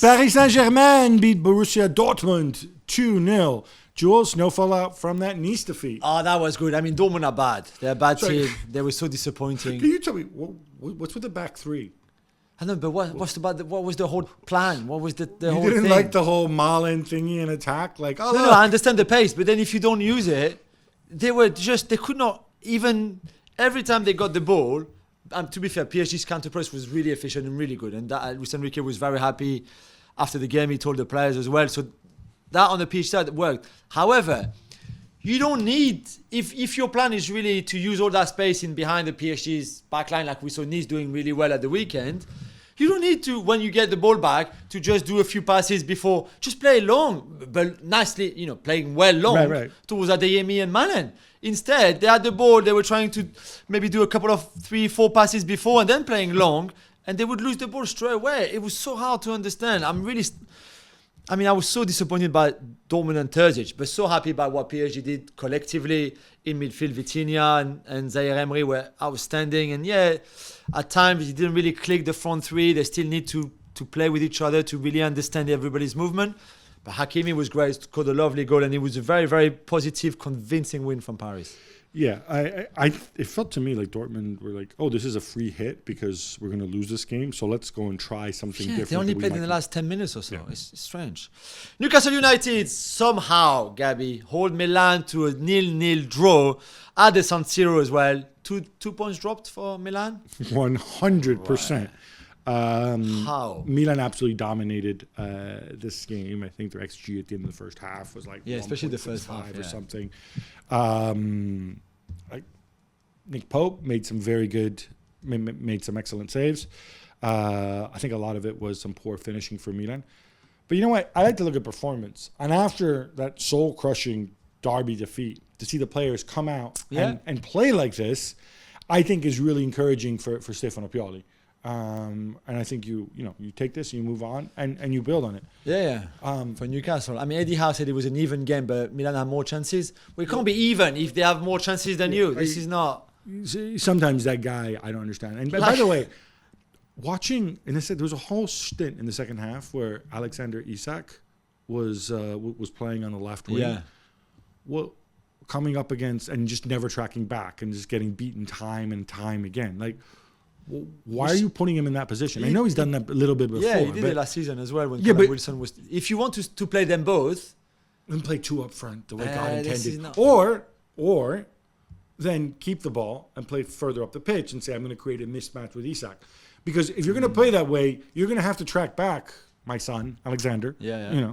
Paris Saint-Germain beat Borussia Dortmund 2-0. Jules, no fallout from that Nice defeat. Oh, that was good. I mean, Dortmund are bad. They're a bad team. They were so disappointing. Can you tell me, what's with the back three? I know, but what was the whole plan? What was the whole thing? You didn't like the whole Milan thingy and attack? Like, oh, no, I understand the pace, but then if you don't use it, they could not even, every time they got the ball, and to be fair, PSG's counter press was really efficient and really good. And that Luis Enrique was very happy after the game. He told the players as well. So that on the pitch side worked. However, you don't need, if your plan is really to use all that space in behind the PSG's backline, like we saw Nice doing really well at the weekend, you don't need to, when you get the ball back, to just do a few passes before. Just play long, but nicely, playing well long right. towards Adeyemi and Milan. Instead, they had the ball, they were trying to maybe do a couple of 3-4 passes before and then playing long, and they would lose the ball straight away. It was so hard to understand. I was so disappointed by Dortmund and Terzic, but so happy by what PSG did collectively in midfield. Vitinha and Zaire Emery were outstanding. And at times it didn't really click the front three. They still need to play with each other to really understand everybody's movement. But Hakimi was great, scored a lovely goal, and it was a very, very positive, convincing win from Paris. Yeah, it felt to me like Dortmund were like, oh, this is a free hit because we're going to lose this game, so let's go and try something different. They only played in the last 10 minutes or so. Yeah. It's strange. Newcastle United somehow, Gabby, hold Milan to a 0-0 draw at the San Siro as well. Two points dropped for Milan? 100%. Right. How? Milan absolutely dominated this game. I think their XG at the end of the first half was like especially the first half or something. Nick Pope made some excellent saves. I think a lot of it was some poor finishing for Milan. But you know what? I like to look at performance. And after that soul-crushing derby defeat, to see the players come out and play like this, I think is really encouraging for Stefano Pioli. And I think you take this, you move on, and you build on it. For Newcastle. I mean, Eddie Howe said it was an even game, but Milan had more chances. Well, it can't be even if they have more chances than you. This is not. Sometimes that guy, I don't understand. And by the way, watching, and there was a whole stint in the second half where Alexander Isak was playing on the left wing. Yeah. Well, coming up against and just never tracking back and just getting beaten time and time again. Like, why are you putting him in that position? I know he's done that a little bit before. Yeah, he did it last season as well when Wilson was. If you want to play them both, then play two up front the way God intended, or then keep the ball and play further up the pitch and say I'm going to create a mismatch with Isak, because if you're going to play that way, you're going to have to track back my son Alexander. Yeah.